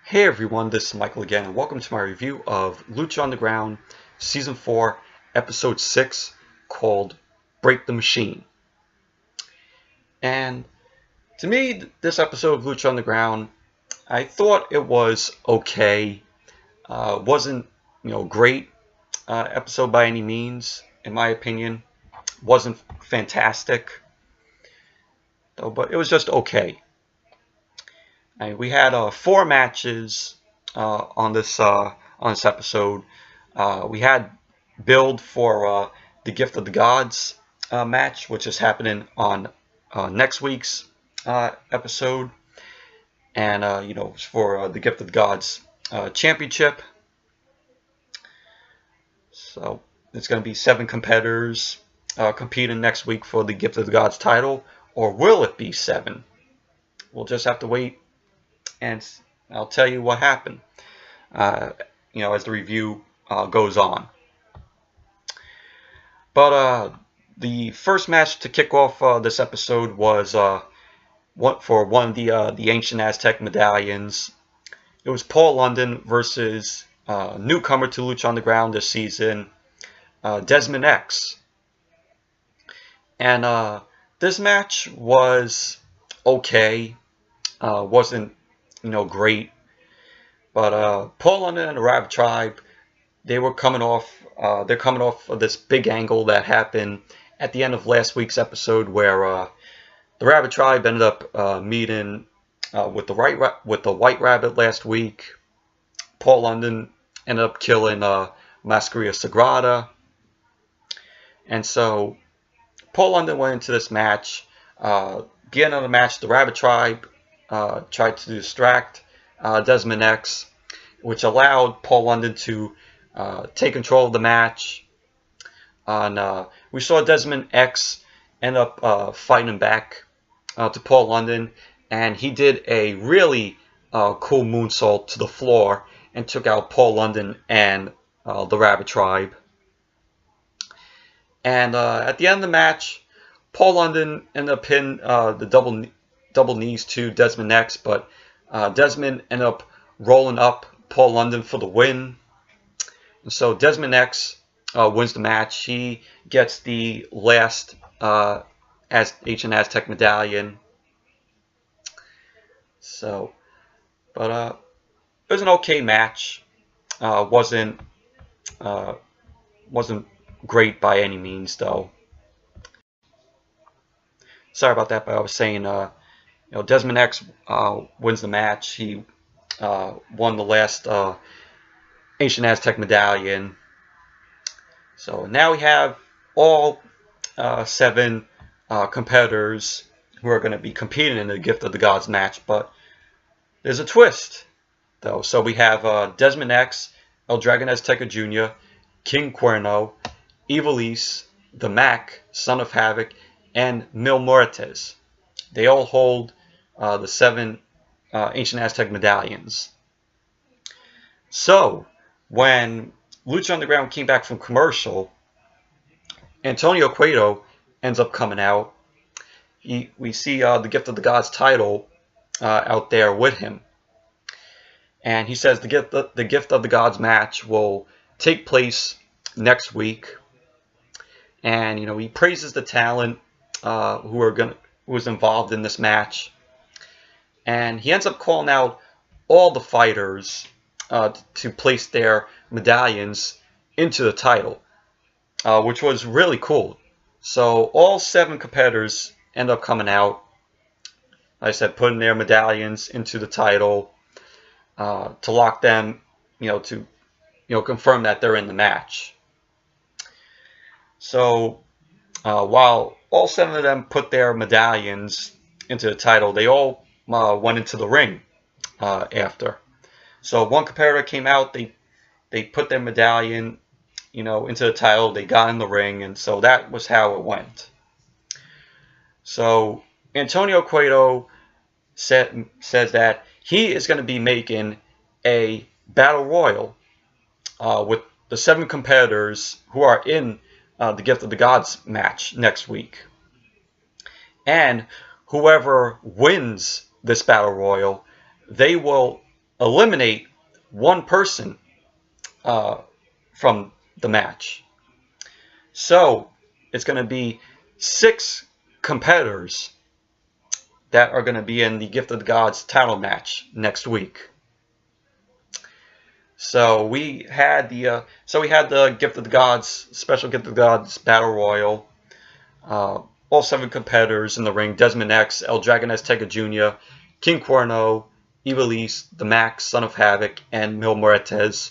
Hey everyone, this is Michael again, and welcome to my review of Lucha Underground Season 4, Episode 6, called Break the Machine. And to me, this episode of Lucha Underground, I thought it was okay. Wasn't, great episode by any means, in my opinion. Wasn't fantastic, though, but it was just okay. We had 4 matches on this episode. We had build for the Gift of the Gods match, which is happening on next week's episode, and for the Gift of the Gods Championship. So it's going to be 7 competitors competing next week for the Gift of the Gods title, or will it be 7? We'll just have to wait, and I'll tell you what happened, as the review goes on. But the first match to kick off this episode was for one of the Ancient Aztec Medallions. It was Paul London versus newcomer to Lucha Underground this season, Desmond X. And this match was okay. Wasn't great, but Paul London and the Rabbit Tribe, they're coming off of this big angle that happened at the end of last week's episode, where the Rabbit Tribe ended up meeting with the White Rabbit last week. Paul London ended up killing Masquerita Sagrada, and so Paul London went into this match. Beginning of the match, the Rabbit Tribe tried to distract Desmond X, which allowed Paul London to take control of the match. And we saw Desmond X end up fighting back to Paul London, and he did a really cool moonsault to the floor and took out Paul London and the Rabbit Tribe. And at the end of the match, Paul London ended up hitting the double knees to Desmond X, but Desmond ended up rolling up Paul London for the win. And so Desmond X wins the match. He gets the last Ancient Aztec Medallion. So, but it was an okay match. Wasn't great by any means, though. Sorry about that, but I was saying, Desmond X wins the match. He won the last Ancient Aztec Medallion. So now we have all 7 competitors who are going to be competing in the Gift of the Gods match. But there's a twist, though. So we have Desmond X, El Dragon Azteca Jr., King Cuerno, Ivelisse, the Mack, Son of Havoc, and Mil Muertes. They all hold the 7 Ancient Aztec Medallions. So, when Lucha Underground came back from commercial, Antonio Cueto ends up coming out. We see the Gift of the Gods title out there with him. And he says the Gift of the Gods match will take place next week. And, he praises the talent who was involved in this match. And he ends up calling out all the fighters to place their medallions into the title, which was really cool. So all 7 competitors end up coming out, like I said, putting their medallions into the title to lock them, to confirm that they're in the match. So while all 7 of them put their medallions into the title, they all went into the ring after. So one competitor came out, they put their medallion, into the title, they got in the ring, and so that was how it went. So Antonio Cueto says that he is going to be making a battle royal with the 7 competitors who are in the Gift of the Gods match next week. And whoever wins this battle royal, they will eliminate one person from the match. So it's going to be 6 competitors that are going to be in the Gift of the Gods title match next week. So we had the Gift of the Gods, special Gift of the Gods Battle Royal. All 7 competitors in the ring: Desmond X, El Dragon Azteca Jr., King Cuerno, Ivelisse, the Mack, Son of Havoc, and Mil Muertes.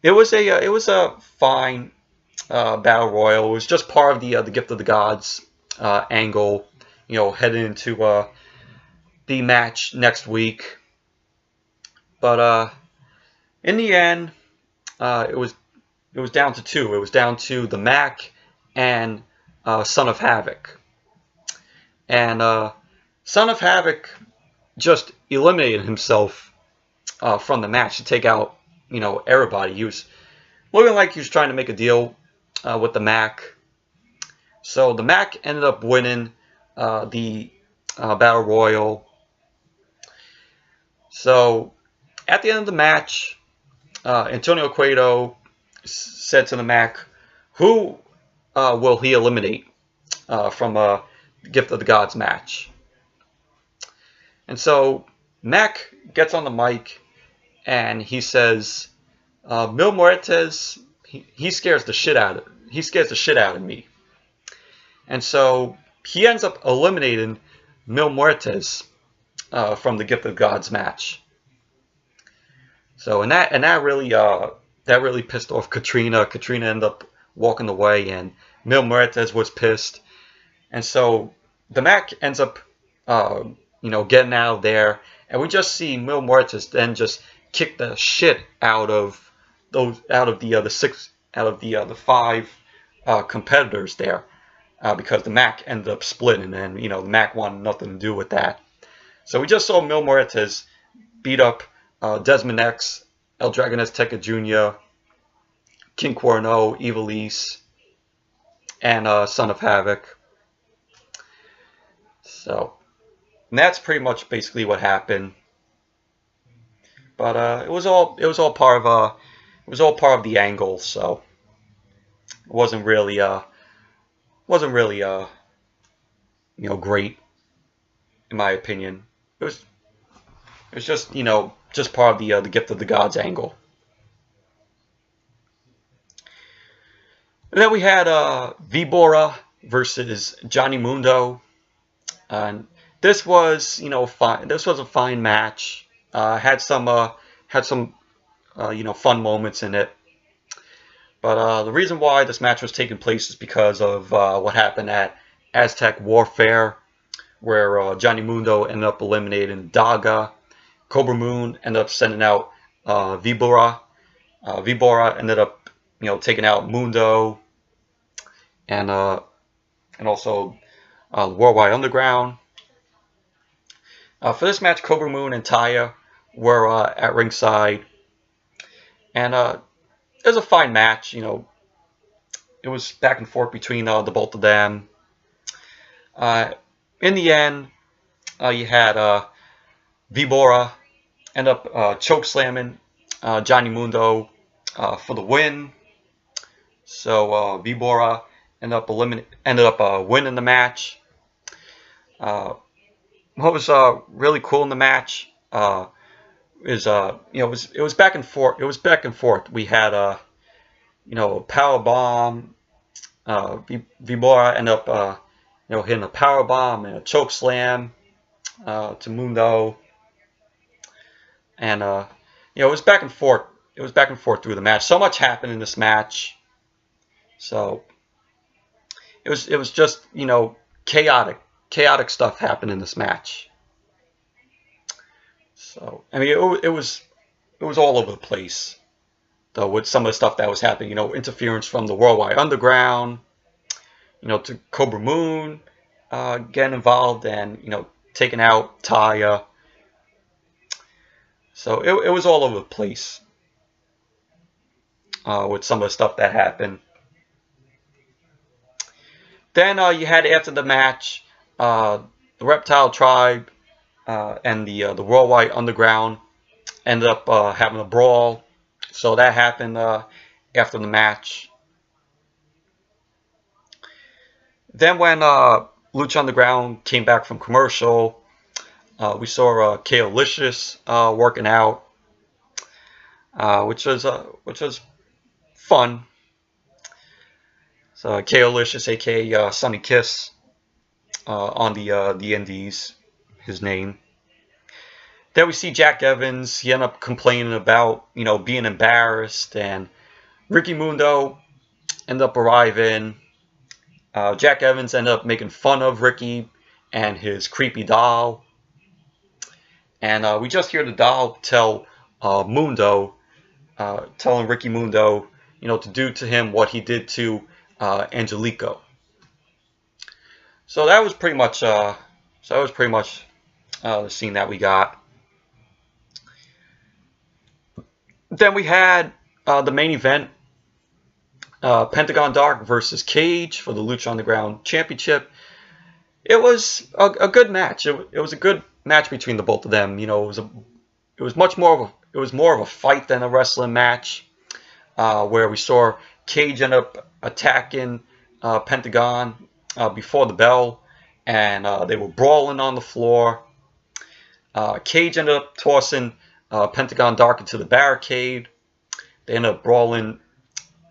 It was a fine battle royal. It was just part of the Gift of the Gods angle, heading into the match next week. But in the end, it was down to 2. It was down to the Mack and Son of Havoc. And Son of Havoc just eliminated himself from the match to take out, everybody. He was looking like he was trying to make a deal with the Mack. So the Mack ended up winning the Battle Royal. So at the end of the match, Antonio Cueto said to the Mack, who will he eliminate from a Gift of the Gods match? And so Mack gets on the mic and he says, Mil Muertes, he scares the shit out of me. And so he ends up eliminating Mil Muertes from the Gift of Gods match. So and that really pissed off Katrina. Katrina ended up walking away, and Mil Muertes was pissed. And so the Mack ends up getting out of there, and we just see Mil Muertes then just kick the shit out of the 5 competitors there, because the Mack ended up splitting, and the Mack wanted nothing to do with that. So we just saw Mil Muertes beat up Desmond X, El Dragon Azteca Jr., King Cuerno, Ivelisse, and Son of Havoc. So and that's pretty much basically what happened. But it was all part of the angle, so it wasn't really great, in my opinion. It was just just part of the Gift of the Gods angle. And then we had Vibora versus Johnny Mundo, and this was fine. This was a fine match. Had some fun moments in it. But the reason why this match was taking place is because of what happened at Aztec Warfare, where Johnny Mundo ended up eliminating Daga. Cobra Moon ended up sending out Vibora. Vibora ended up taking out Mundo, and also Worldwide Underground. For this match, Cobra Moon and Taya were at ringside, and it was a fine match. It was back and forth between the both of them. In the end, you had Vibora end up choke slamming Johnny Mundo for the win. So Vibora ended up winning the match. What was really cool in the match is it was back and forth. It was back and forth. We had a power bomb. Vibora ended up hitting a power bomb and a choke slam to Mundo, and it was back and forth. It was back and forth through the match. So much happened in this match. So it was just chaotic stuff happened in this match. So I mean, it was all over the place, though, with some of the stuff that was happening. Interference from the Worldwide Underground, to Cobra Moon getting involved and taking out Taya. So it was all over the place with some of the stuff that happened. Then you had, after the match, the Reptile Tribe and the Worldwide Underground ended up having a brawl. So that happened after the match. Then when Lucha Underground came back from commercial, we saw XO Lishus working out, which was fun. So XO Lishus, aka Sunny Kiss, on the Indies, his name. Then we see Jack Evans. He ended up complaining about being embarrassed, and Ricky Mundo ended up arriving. Jack Evans ended up making fun of Ricky and his creepy doll. And we just hear the doll tell Mundo, telling Ricky Mundo, to do to him what he did to Angelico. So that was pretty much the scene that we got. Then we had the main event, Pentagon Dark versus Cage for the Lucha Underground Championship. It was a good match. It was a good match between the both of them. It was more of a fight than a wrestling match, where we saw Cage end up attacking Pentagon before the bell, and they were brawling on the floor. Cage ended up tossing Pentagon Dark into the barricade. They ended up brawling,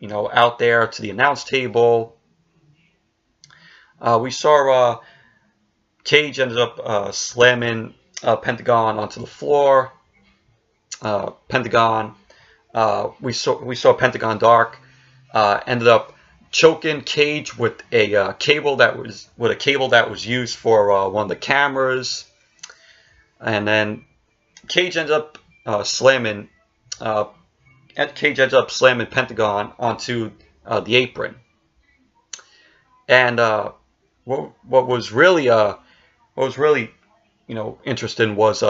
out there to the announce table. We saw Cage ended up slamming Pentagon onto the floor. Pentagon, we saw Pentagon Dark ended up choking Cage with a cable that was used for one of the cameras, and then Cage ended up slamming Pentagon onto the apron. And what was really interesting was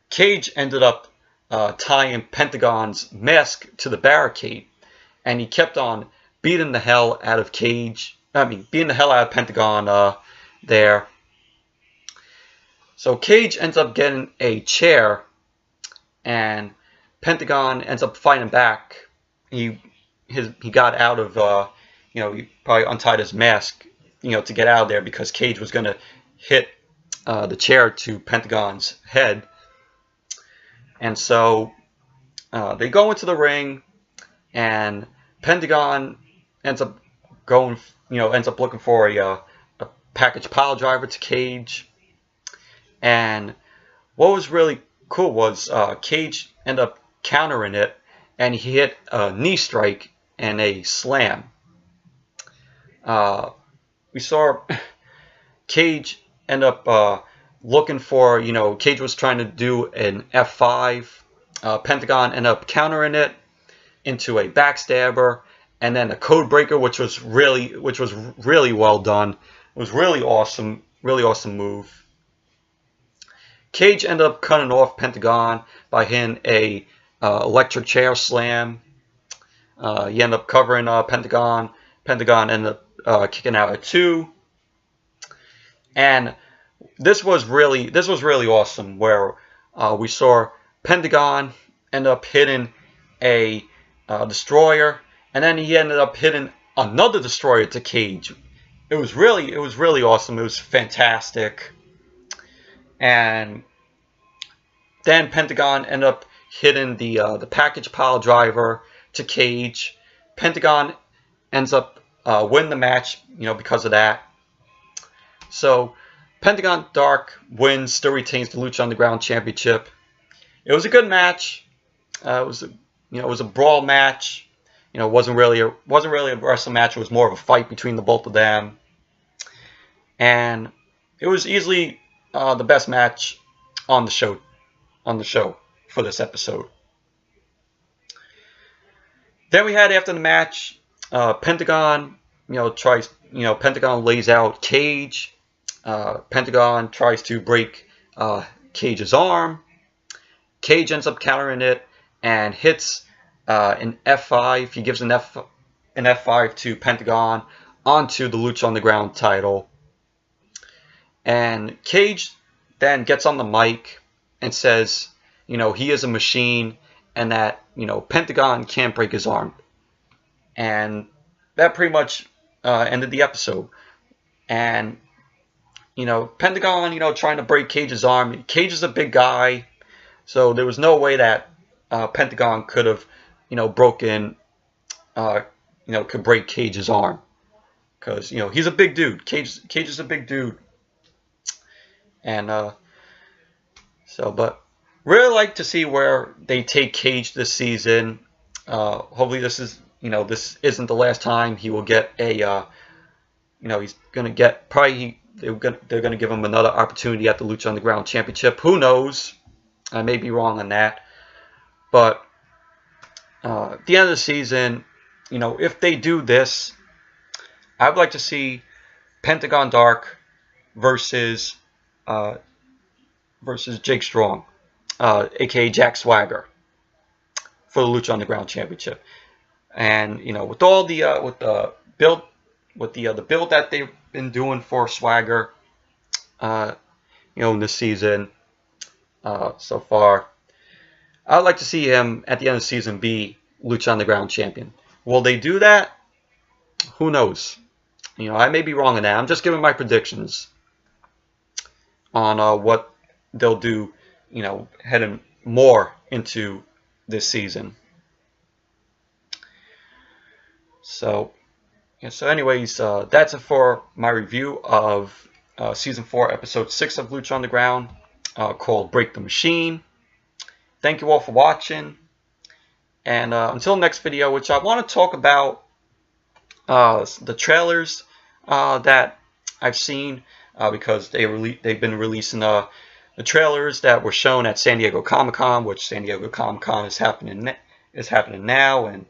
Cage ended up tying Pentagon's mask to the barricade, and he kept on beating the hell out of Pentagon there. So Cage ends up getting a chair, and Pentagon ends up fighting back. He got out of he probably untied his mask to get out of there, because Cage was going to hit the chair to Pentagon's head. And so they go into the ring, and Pentagon ends up looking for a package pile driver to Cage. And what was really cool was Cage ended up countering it, and he hit a knee strike and a slam. We saw Cage end up looking for, Cage was trying to do an F5. Pentagon ended up countering it into a backstabber, and then a code breaker, which was really well done. It was really awesome move. Cage ended up cutting off Pentagon by hitting a electric chair slam. He ended up covering Pentagon. Pentagon ended up kicking out at 2. And this was really awesome, where we saw Pentagon end up hitting a destroyer, and then he ended up hitting another destroyer to Cage. It was really awesome. It was fantastic. And then Pentagon ended up hitting the package pile driver to Cage. Pentagon ends up winning the match, because of that. So Pentagon Dark wins, still retains the Lucha Underground Championship. It was a good match. It was a brawl match. It wasn't really a wrestling match. It was more of a fight between the both of them. And it was easily the best match on the show for this episode. Then we had, after the match, Pentagon Pentagon lays out Cage. Pentagon tries to break Cage's arm. Cage ends up countering it and hits an F5. He gives an F5 to Pentagon onto the Lucha Underground title. And Cage then gets on the mic and says, he is a machine, and that, Pentagon can't break his arm. And that pretty much ended the episode. And, Pentagon, trying to break Cage's arm. Cage is a big guy, so there was no way that Pentagon could have, broken, could break Cage's arm. Because, he's a big dude. Cage is a big dude. And, but really like to see where they take Cage this season. Hopefully this is, this isn't the last time he will get a, he's gonna get they're gonna give him another opportunity at the Lucha Underground Championship. Who knows? I may be wrong on that, but at the end of the season, if they do this, I'd like to see Pentagon Dark versus Jake Strong, aka Jack Swagger, for the Lucha Underground Championship. And with all the the build that they've been doing for Swagger, in this season so far, I'd like to see him at the end of the season be Lucha Underground champion. Will they do that? Who knows? I may be wrong on that. I'm just giving my predictions on what they'll do, heading more into this season. So anyways, that's it for my review of Season 4, Episode 6 of Lucha Underground, called Break the Machine. Thank you all for watching. And until next video, which I want to talk about the trailers that I've seen, because they've been releasing the trailers that were shown at San Diego Comic-Con, which San Diego Comic-Con is happening now, and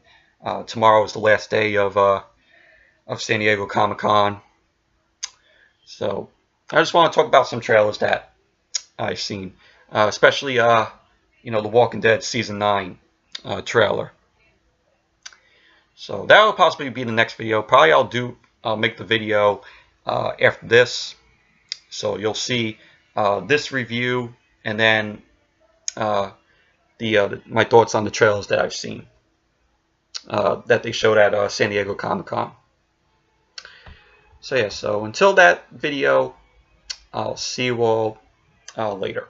tomorrow is the last day of San Diego Comic-Con. So I just want to talk about some trailers that I've seen, especially The Walking Dead Season 9 trailer. So that will possibly be the next video. Probably I'll make the video after this. So you'll see this review, and then my thoughts on the trailers that I've seen that they showed at San Diego Comic-Con. So yeah, so until that video, I'll see you all later.